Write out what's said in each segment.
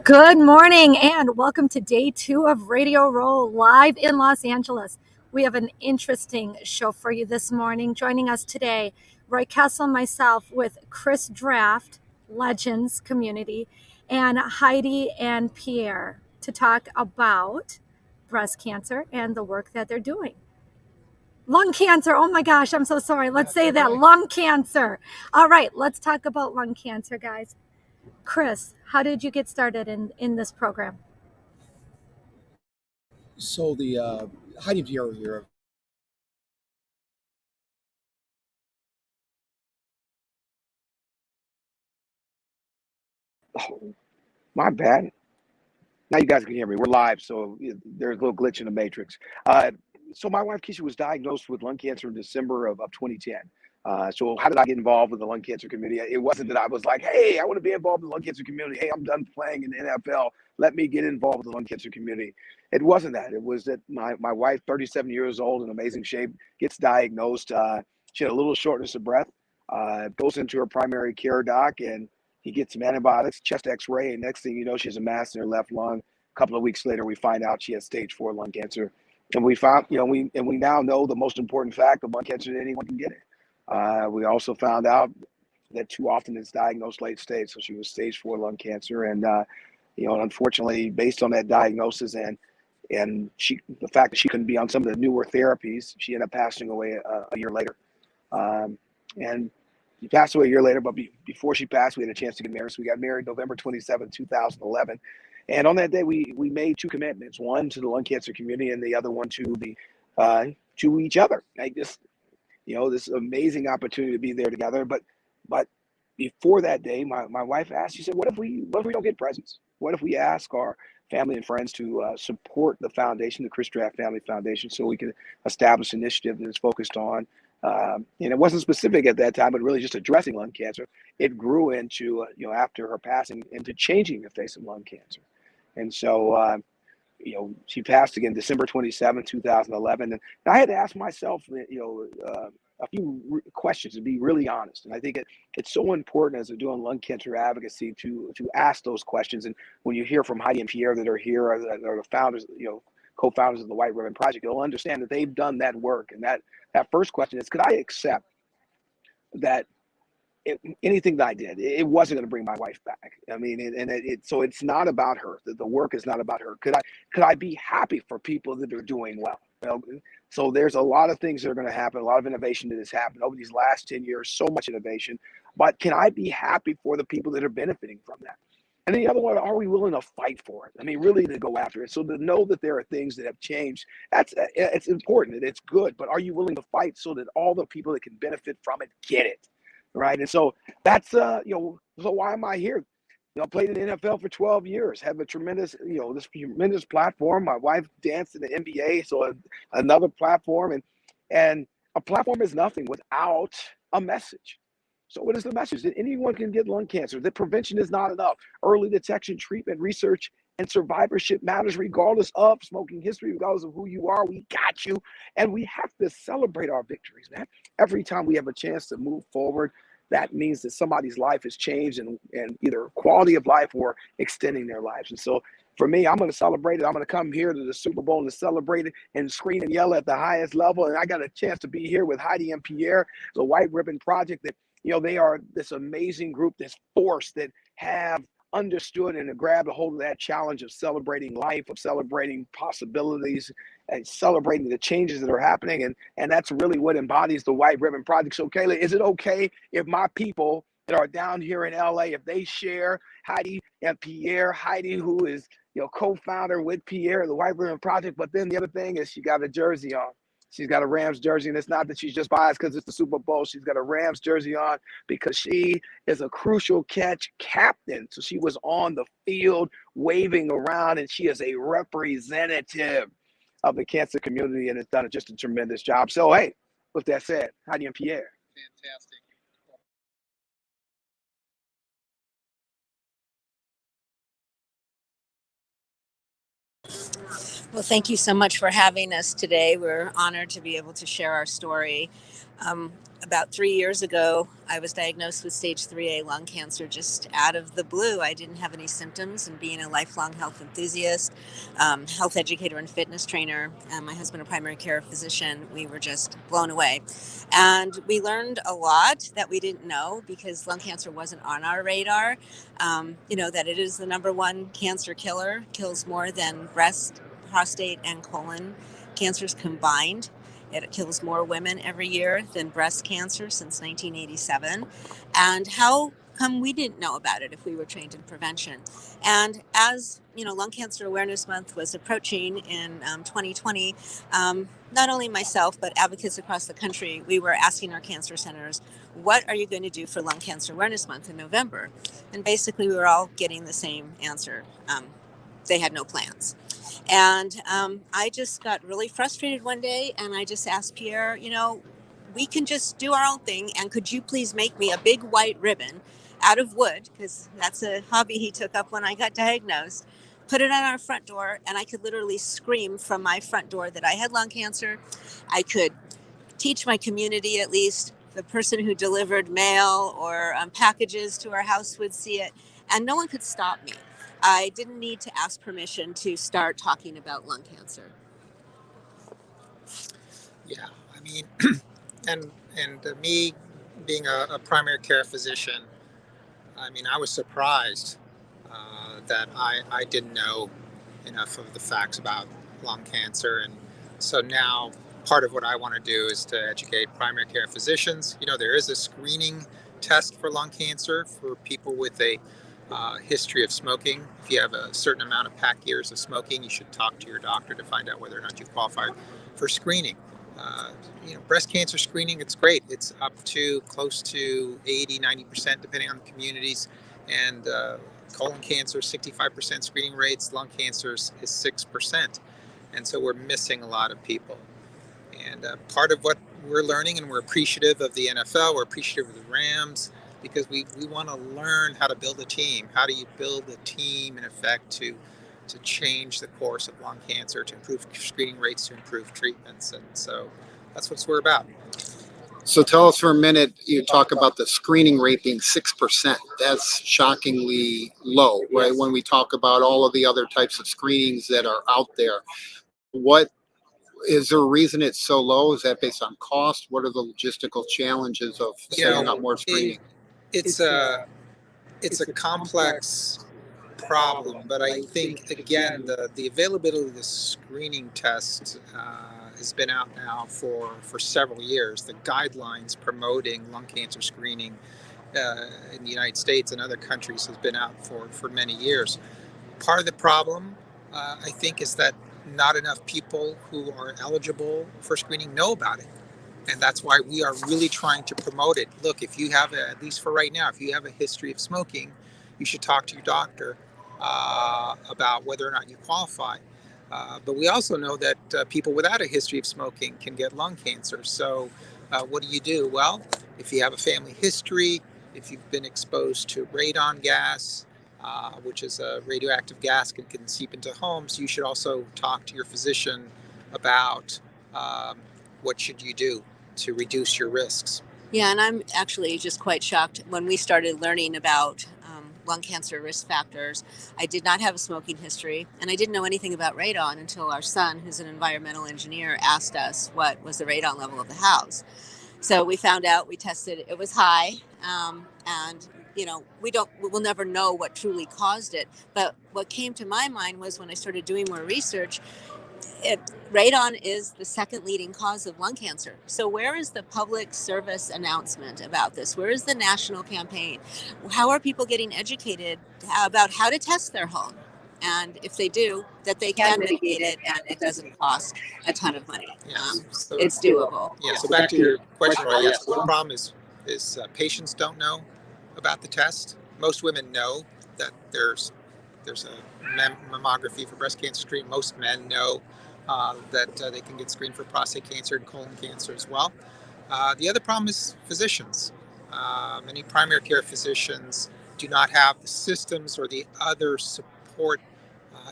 Good morning and welcome to day 2 of Radio Roll live in Los Angeles. We have an interesting show for you this morning. Joining us today, Roy Kessel and myself with Chris Draft, Legends Community, and Heidi and Pierre to talk about breast cancer and the work that they're doing. Lung cancer. Oh my gosh, I'm so sorry. Let's say that. Lung cancer. All right, let's talk about lung cancer, guys. Chris, how did you get started in this program? So the Heidi Pierre here. Oh, my bad. Now you guys can hear me. We're live, so there's a little glitch in the matrix. So my wife Keisha was diagnosed with lung cancer in December of 2010. So how did I get involved with the lung cancer community? It wasn't that I was like, hey, I want to be involved in the lung cancer community. Hey, I'm done playing in the NFL. Let me get involved with the lung cancer community. It wasn't that. It was that my wife, 37 years old, in amazing shape, gets diagnosed. She had a little shortness of breath. Goes into her primary care doc, and he gets some antibiotics, chest X-ray, and next thing you know, she has a mass in her left lung. A couple of weeks later, we find out she has stage 4 lung cancer, and we found, we now know the most important fact of lung cancer that anyone can get it. We also found out that too often it's diagnosed late stage, so she was stage 4 lung cancer, and unfortunately, based on that diagnosis and the fact that she couldn't be on some of the newer therapies, she ended up passing away a year later. And she passed away a year later, but before she passed, we had a chance to get married. So we got married November 27, 2011. And on that day, we made 2 commitments: one to the lung cancer community, and the other one to each other. Like this amazing opportunity to be there together. But before that day, my wife asked. She said, "What if we don't get presents? What if we ask our family and friends to support the foundation, the Chris Draft Family Foundation, so we can establish an initiative that is focused on." And it wasn't specific at that time, but really just addressing lung cancer. It grew into, after her passing, into changing the face of lung cancer. And so, she passed again December 27, 2011. And I had to ask myself, a few questions, to be really honest. And I think it's so important as we're doing lung cancer advocacy to ask those questions. And when you hear from Heidi and Pierre that are here, or the founders, co-founders of the White Ribbon Project, you'll understand that they've done that work. And that first question is, could I accept that anything that I did, it wasn't going to bring my wife back? I mean, so it's not about her. The work is not about her. Could I be happy for people that are doing well? So there's a lot of things that are going to happen, a lot of innovation that has happened over these last 10 years, so much innovation. But can I be happy for the people that are benefiting from that? And then the other one, are we willing to fight for it? I mean, really to go after it. So to know that there are things that have changed, it's important and it's good. But are you willing to fight so that all the people that can benefit from it get it? Right. And so that's so why am I here? Played in the NFL for 12 years, have a tremendous, this tremendous platform. My wife danced in the NBA, so another platform, and a platform is nothing without a message. So what is the message? That anyone can get lung cancer, that prevention is not enough. Early detection, treatment, research, and survivorship matters regardless of smoking history, regardless of who you are. We got you. And we have to celebrate our victories, man. Every time we have a chance to move forward, that means that somebody's life has changed, and either quality of life or extending their lives. And so for me, I'm going to celebrate it. I'm going to come here to the Super Bowl and celebrate it and scream and yell at the highest level. And I got a chance to be here with Heidi and Pierre, the White Ribbon Project, that they are this amazing group, this force that have understood and grabbed a hold of that challenge of celebrating life, of celebrating possibilities, and celebrating the changes that are happening. And that's really what embodies the White Ribbon Project. So, Kayla, is it okay if my people that are down here in LA, if they share Heidi and Pierre? Heidi, who is co-founder with Pierre of the White Ribbon Project, but then the other thing is she got a jersey on. She's got a Rams jersey, and it's not that she's just biased because it's the Super Bowl. She's got a Rams jersey on because she is a crucial catch captain. So she was on the field waving around, and she is a representative of the cancer community and has done just a tremendous job. So, hey, with that said, Heidi and Pierre. Fantastic. Well, thank you so much for having us today. We're honored to be able to share our story. About 3 years ago, I was diagnosed with stage 3A lung cancer just out of the blue. I didn't have any symptoms, and being a lifelong health enthusiast, health educator, and fitness trainer, and my husband, a primary care physician, we were just blown away. And we learned a lot that we didn't know because lung cancer wasn't on our radar. That it is the number one cancer killer, kills more than breast, prostate, and colon cancers combined. It kills more women every year than breast cancer since 1987. And how come we didn't know about it if we were trained in prevention? And as Lung Cancer Awareness Month was approaching in 2020, not only myself, but advocates across the country, we were asking our cancer centers, what are you going to do for Lung Cancer Awareness Month in November? And basically, we were all getting the same answer. They had no plans. And I just got really frustrated one day, and I just asked Pierre, we can just do our own thing, and could you please make me a big white ribbon out of wood, because that's a hobby he took up when I got diagnosed, put it on our front door, and I could literally scream from my front door that I had lung cancer. I could teach my community, at least the person who delivered mail or packages to our house would see it, and no one could stop me. I didn't need to ask permission to start talking about lung cancer. Yeah, I mean, and me being a primary care physician, I mean, I was surprised that I didn't know enough of the facts about lung cancer. And so now part of what I want to do is to educate primary care physicians. There is a screening test for lung cancer for people with a history of smoking. If you have a certain amount of pack years of smoking, you should talk to your doctor to find out whether or not you qualify for screening. Breast cancer screening, it's great. It's up to close to 80-90% depending on the communities. And colon cancer, 65% screening rates. Lung cancer is 6%. And so we're missing a lot of people. And part of what we're learning, and we're appreciative of the NFL, we're appreciative of the Rams, because we want to learn how to build a team. How do you build a team, in effect, to change the course of lung cancer, to improve screening rates, to improve treatments? And so that's what we're about. So tell us for a minute, you talk about the screening rate being 6%. That's shockingly low, right? Yes. When we talk about all of the other types of screenings that are out there, is there a reason it's so low? Is that based on cost? What are the logistical challenges of setting up more screening? It's a complex problem, but I think, again, the availability of the screening test has been out now for several years. The guidelines promoting lung cancer screening in the United States and other countries has been out for many years. Part of the problem, I think, is that not enough people who are eligible for screening know about it. And that's why we are really trying to promote it. Look, if you have, at least for right now, if you have a history of smoking, you should talk to your doctor about whether or not you qualify. But we also know that people without a history of smoking can get lung cancer. So what do? Well, if you have a family history, if you've been exposed to radon gas, which is a radioactive gas can seep into homes, you should also talk to your physician about what should you do to reduce your risks. Yeah, and I'm actually just quite shocked. When we started learning about lung cancer risk factors, I did not have a smoking history, and I didn't know anything about radon until our son, who's an environmental engineer, asked us what was the radon level of the house. So we found out, we tested, it was high, and we'll never know what truly caused it. But what came to my mind was, when I started doing more research, radon is the second leading cause of lung cancer. So where is the public service announcement about this? Where is the national campaign? How are people getting educated about how to test their home? And if they do, that they can mitigate it, and it doesn't cost a ton of money. Yes. So it's doable. Yeah. So back to your question, right? Yes. One problem is patients don't know about the test. Most women know that there's a mammography for breast cancer screening. Most men know that they can get screened for prostate cancer and colon cancer as well. The other problem is physicians. Many primary care physicians do not have the systems or the other support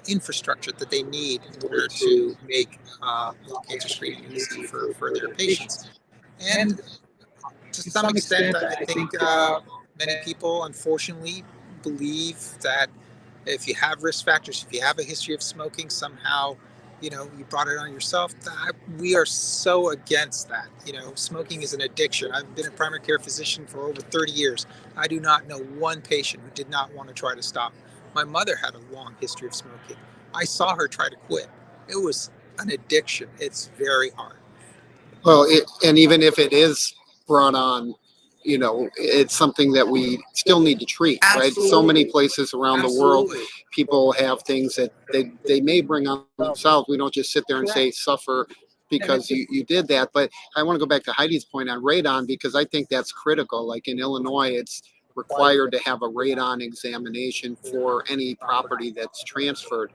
infrastructure that they need in order to make lung cancer screening easy for their patients. And to some extent, I think many people, unfortunately, believe that if you have risk factors, if you have a history of smoking, somehow, you brought it on yourself. We are so against that. Smoking is an addiction. I've been a primary care physician for over 30 years. I do not know one patient who did not want to try to stop. My mother had a long history of smoking. I saw her try to quit. It was an addiction. It's very hard. Well, and even if it is brought on, it's something that we still need to treat, right? So many places around the world, people have things that they may bring on themselves. We don't just sit there and say suffer because you did that. But I want to go back to Heidi's point on radon, because I think that's critical. Like in Illinois, it's required to have a radon examination for any property that's transferred.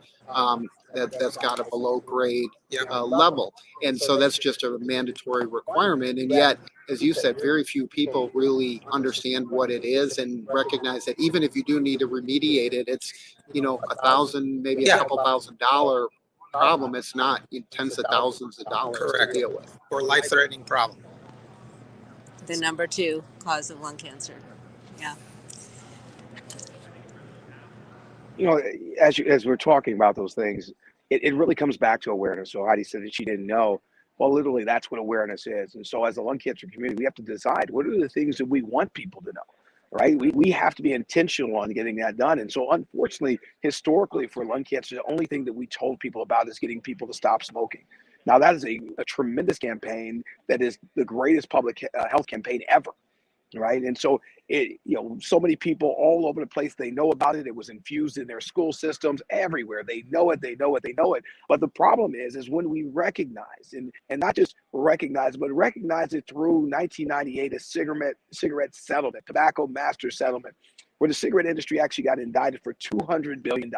That's got a below grade level. And so that's just a mandatory requirement. And yet, as you said, very few people really understand what it is and recognize that even if you do need to remediate it, it's, $1,000, maybe a couple $1,000 problem. It's not tens of thousands of dollars to deal with. Or life-threatening problem. The number 2 cause of lung cancer. Yeah. As we're talking about those things, it really comes back to awareness. So Heidi said that she didn't know. Well, literally, that's what awareness is. And so as a lung cancer community, we have to decide what are the things that we want people to know, right? We have to be intentional on getting that done. And so unfortunately, historically for lung cancer, the only thing that we told people about is getting people to stop smoking. Now, that is a tremendous campaign that is the greatest public health campaign ever. Right. And so so many people all over the place, they know about it. It was infused in their school systems everywhere. They know it. But the problem is when we recognize and not just recognize, but recognize it through 1998, a cigarette settlement, tobacco master settlement, where the cigarette industry actually got indicted for $200 billion.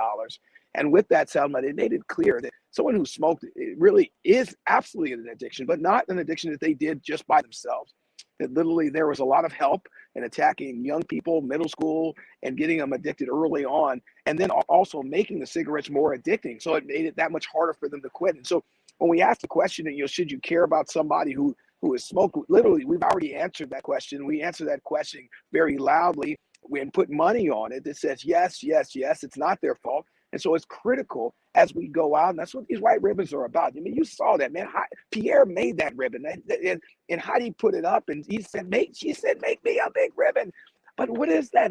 And with that settlement, it made it clear that someone who smoked, it really is absolutely an addiction, but not an addiction that they did just by themselves. That literally there was a lot of help in attacking young people, middle school, and getting them addicted early on, and then also making the cigarettes more addicting. So it made it that much harder for them to quit. And so when we ask the question, should you care about somebody who has smoked? Literally, we've already answered that question. We answer that question very loudly and put money on it that says yes, yes, yes. It's not their fault. And so it's critical as we go out, and that's what these white ribbons are about. I mean, you saw that, man. Pierre made that ribbon, and Heidi put it up, and she said, make me a big ribbon. But what is that?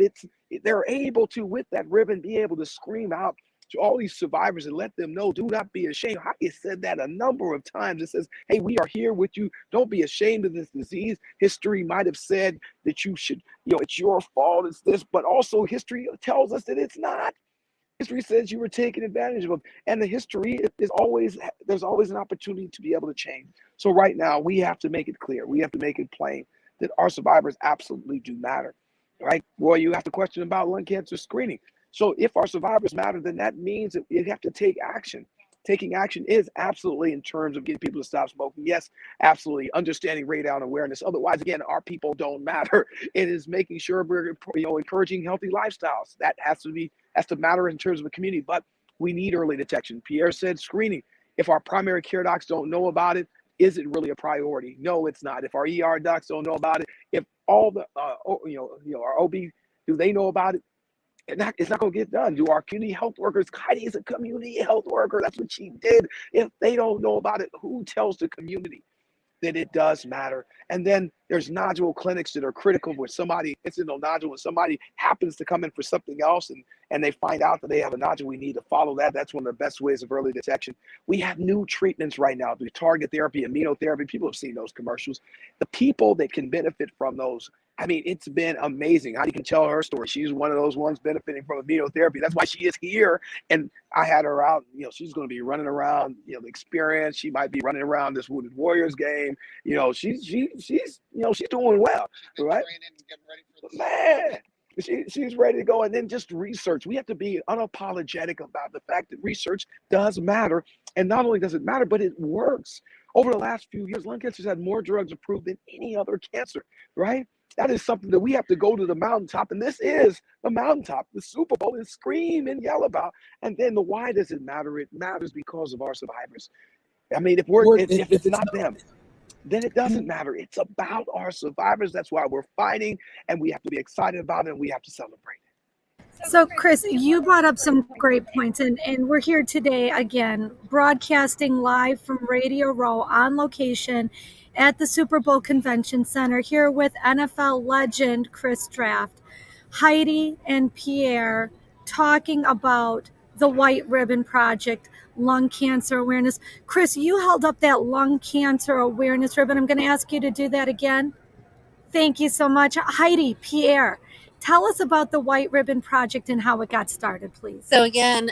They're able to, with that ribbon, be able to scream out to all these survivors and let them know, do not be ashamed. Heidi said that a number of times. It says, hey, we are here with you. Don't be ashamed of this disease. History might have said that you should, it's your fault, it's this, but also history tells us that it's not. History says you were taken advantage of, and the history is there's always an opportunity to be able to change. So right now we have to make it clear, we have to make it plain that our survivors absolutely do matter, right? Well, you have to question about lung cancer screening. So if our survivors matter, then that means that you have to take action. Taking action is absolutely in terms of getting people to stop smoking. Yes, absolutely. Understanding radon awareness. Otherwise, again, our people don't matter. It is making sure we're encouraging healthy lifestyles. That has to matter in terms of the community. But we need early detection. Pierre said screening. If our primary care docs don't know about it, is it really a priority? No, it's not. If our ER docs don't know about it, if all the our OB, do they know about it? It's not going to get done. Do our community health workers? Heidi is a community health worker. That's what she did. If they don't know about it, who tells the community that it does matter? And then there's nodule clinics that are critical where somebody gets a nodule and somebody happens to come in for something else and they find out that they have a nodule. We need to follow that. That's one of the best ways of early detection. We have new treatments right now through target therapy, immunotherapy. People have seen those commercials. The people that can benefit from those, I mean, it's been amazing. How you can tell her story. She's one of those ones benefiting from immunotherapy. That's why she is here. And I had her out, she's going to be running around, the experience. She might be running around this Wounded Warriors game. She's doing well, right? Man, she's ready to go. And then just research. We have to be unapologetic about the fact that research does matter. And not only does it matter, but it works. Over the last few years, lung cancer has had more drugs approved than any other cancer, right? That is something that we have to go to the mountaintop. And this is the mountaintop, the Super Bowl, and scream and yell about. And then why does it matter? It matters because of our survivors. I mean, if it's not them, then it doesn't matter. It's about our survivors. That's why we're fighting, and we have to be excited about it, and we have to celebrate. So, Chris, you brought up some great points, and we're here today again, broadcasting live from Radio Row on location at the Super Bowl Convention Center here with NFL legend Chris Draft, Heidi, and Pierre talking about the White Ribbon Project, lung cancer awareness. Chris, you held up that lung cancer awareness ribbon. I'm going to ask you to do that again. Thank you so much. Heidi, Pierre, tell us about the White Ribbon Project and how it got started, please. So again,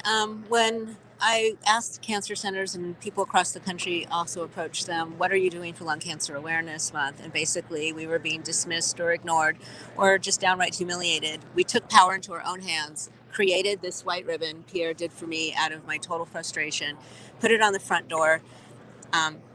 when I asked cancer centers and people across the country also approached them, what are you doing for Lung Cancer Awareness Month? And basically we were being dismissed or ignored or just downright humiliated. We took power into our own hands, created this white ribbon Pierre did for me out of my total frustration, put it on the front door,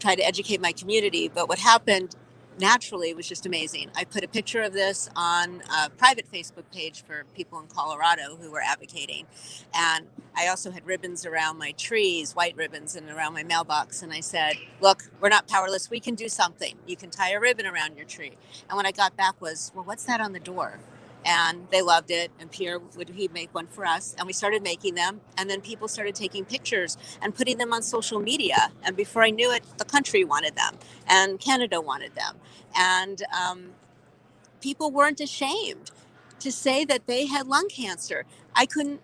tried to educate my community. But what happened naturally was just amazing. I put a picture of this on a private Facebook page for people in Colorado who were advocating. And I also had ribbons around my trees, white ribbons, and around my mailbox. And I said, look, we're not powerless. We can do something. You can tie a ribbon around your tree. And what I got back was, well, what's that on the door? And they loved it. And Pierre, he'd make one for us. And we started making them. And then people started taking pictures and putting them on social media. And before I knew it, the country wanted them and Canada wanted them. And people weren't ashamed to say that they had lung cancer.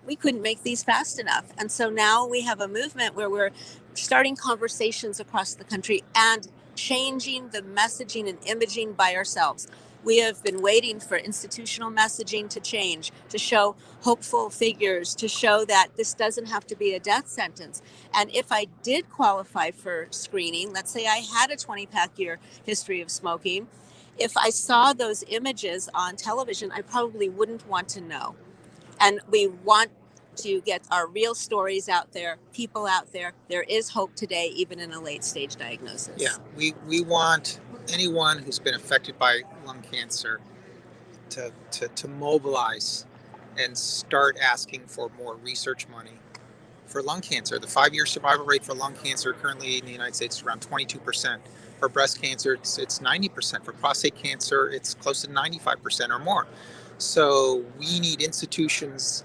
We couldn't make these fast enough. And so now we have a movement where we're starting conversations across the country and changing the messaging and imaging by ourselves. We have been waiting for institutional messaging to change, to show hopeful figures, to show that this doesn't have to be a death sentence. And if I did qualify for screening, let's say I had a 20-year history of smoking, if I saw those images on television, I probably wouldn't want to know. And we want to get our real stories out there, people out there. There is hope today, even in a late stage diagnosis. Yeah, we want anyone who's been affected by lung cancer to mobilize and start asking for more research money for lung cancer. The 5-year survival rate for lung cancer currently in the United States is around 22%. For breast cancer, it's 90%. For prostate cancer, it's close to 95% or more. So we need institutions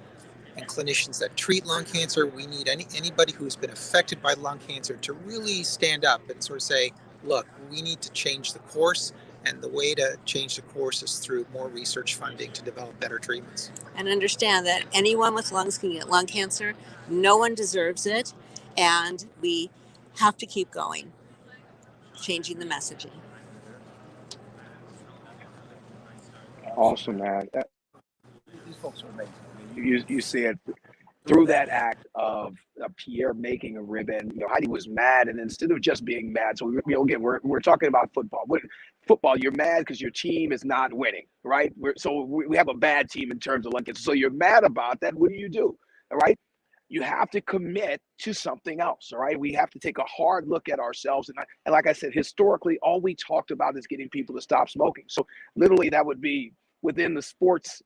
and clinicians that treat lung cancer. We need anybody who's been affected by lung cancer to really stand up and sort of say, look, we need to change the course. And the way to change the course is through more research funding to develop better treatments. And understand that anyone with lungs can get lung cancer. No one deserves it. And we have to keep going, changing the messaging. Awesome, man. These folks are amazing. I mean, you see it through that act of Pierre making a ribbon. Heidi was mad, and instead of just being mad, so again, we're talking about football. Football, you're mad because your team is not winning, right? We have a bad team in terms of lung cancer. So you're mad about that. What do? All right. You have to commit to something else, all right? We have to take a hard look at ourselves. And like I said, historically, all we talked about is getting people to stop smoking. So literally that would be within the sports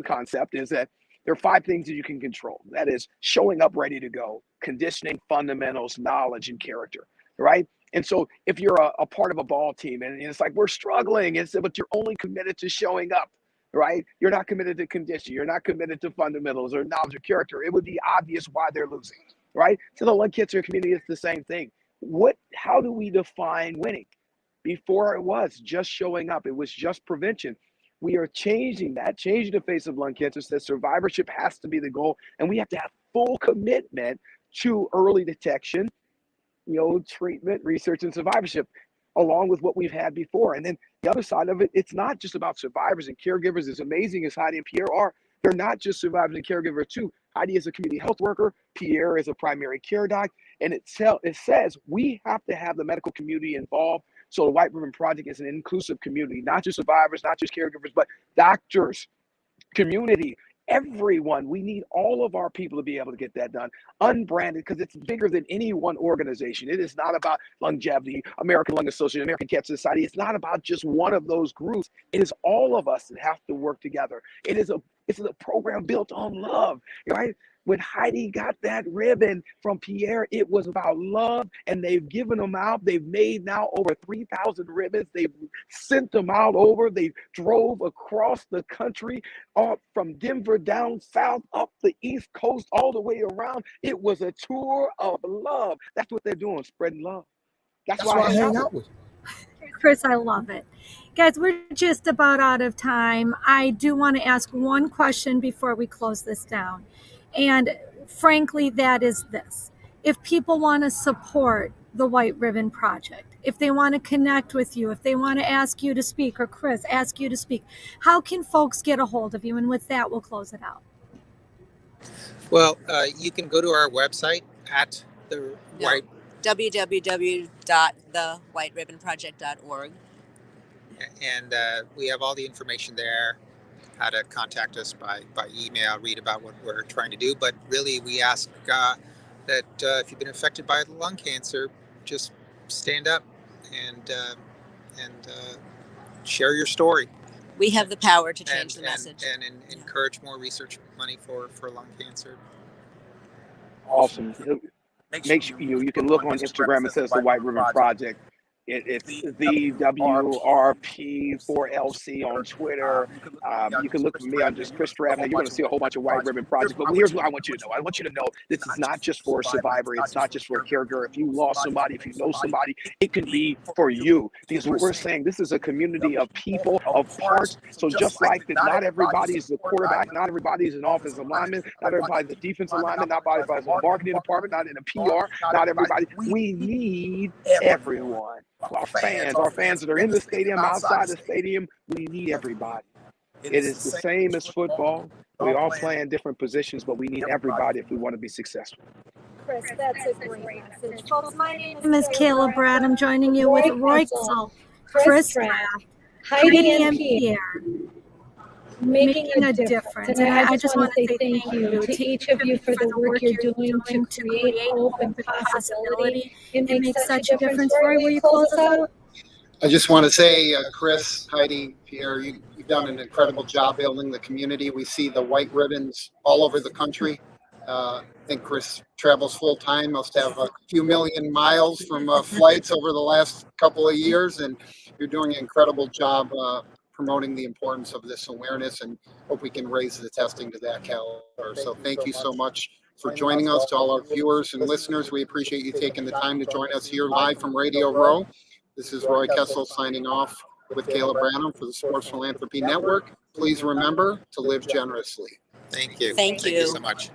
concept is that there are 5 things that you can control. That is showing up ready to go, conditioning, fundamentals, knowledge, and character, right? And so if you're a part of a ball team and it's like, we're struggling, but you're only committed to showing up, right? You're not committed to condition. You're not committed to fundamentals or knowledge or character. It would be obvious why they're losing, right? So the lung cancer community is the same thing. How do we define winning? Before it was just showing up. It was just prevention. We are changing the face of lung cancer. Says survivorship has to be the goal. And we have to have full commitment to early detection, treatment, research, and survivorship, along with what we've had before. And then the other side of it, it's not just about survivors and caregivers. As amazing as Heidi and Pierre are, they're not just survivors and caregivers too. Heidi is a community health worker. Pierre is a primary care doc. And it says we have to have the medical community involved. So the White Ribbon Project is an inclusive community, not just survivors, not just caregivers, but doctors, community, everyone. We need all of our people to be able to get that done, unbranded, because it's bigger than any one organization. It is not about longevity, American Lung Association, American Cancer Society. It's not about just one of those groups. It is all of us that have to work together. It's a program built on love, right? when Heidi got that ribbon from Pierre, it was about love, and they've given them out. They've made now over 3,000 ribbons. They've sent them out over. They drove across the country, from Denver down south, up the East Coast, all the way around. It was a tour of love. That's what they're doing, spreading love. That's why I hang out with. Chris, I love it. Guys, we're just about out of time. I do want to ask one question before we close this down. And frankly, that is this. If people want to support the White Ribbon Project, if they want to connect with you, if they want to ask you to speak, or Chris, ask you to speak, how can folks get a hold of you? And with that, we'll close it out. Well, you can go to our website at the White www.thewhiteribonproject.org. And we have all the information there, how to contact us by email, read about what we're trying to do. But really, we ask that if you've been affected by lung cancer, just stand up and share your story. We have the power to change the message. And encourage more research money for lung cancer. Awesome. Make sure you can look on Instagram. It says the White Ribbon Project. It's the WRP4LC on Twitter. You can look for me. I'm just Chris Drabner. You're going to see a whole bunch of White Ribbon Projects. But here's what I want you to know. I want you to know this is not just for a survivor. It's not just for a caregiver. If you lost somebody, if you know somebody, it can be for you. Because what we're saying, this is a community of people, of parts. So just like that, not everybody's the quarterback, not everybody's an offensive lineman, not everybody's the defensive lineman, not everybody's the marketing department, not in the PR, not everybody. We need everyone. Our fans that are in the stadium, outside the stadium, we need everybody. It is the same as football. We all play in different positions, but we need everybody if we want to be successful. Chris, that's a great message. Folks, my name is Kayla Brad. I'm joining you with Roy Kessel, Chris Draft, Heidi and Pierre, making a difference. And I just want to say thank you to each of you for the work you're doing to create hope and possibility. It makes such a difference. Roy, will you close us out? I just want to say, Chris, Heidi, Pierre, you've done an incredible job building the community. We see the white ribbons all over the country. I think Chris travels full time, must have a few million miles from flights over the last couple of years, and you're doing an incredible job promoting the importance of this awareness, and hope we can raise the testing to that caliber. So thank you so much for joining us. To all our viewers and listeners, we appreciate you taking the time to join us here live from Radio Row. This is Roy Kessel signing off with Caleb Branham for the Sports Philanthropy Network. Please remember to live generously. Thank you. Thank you So much.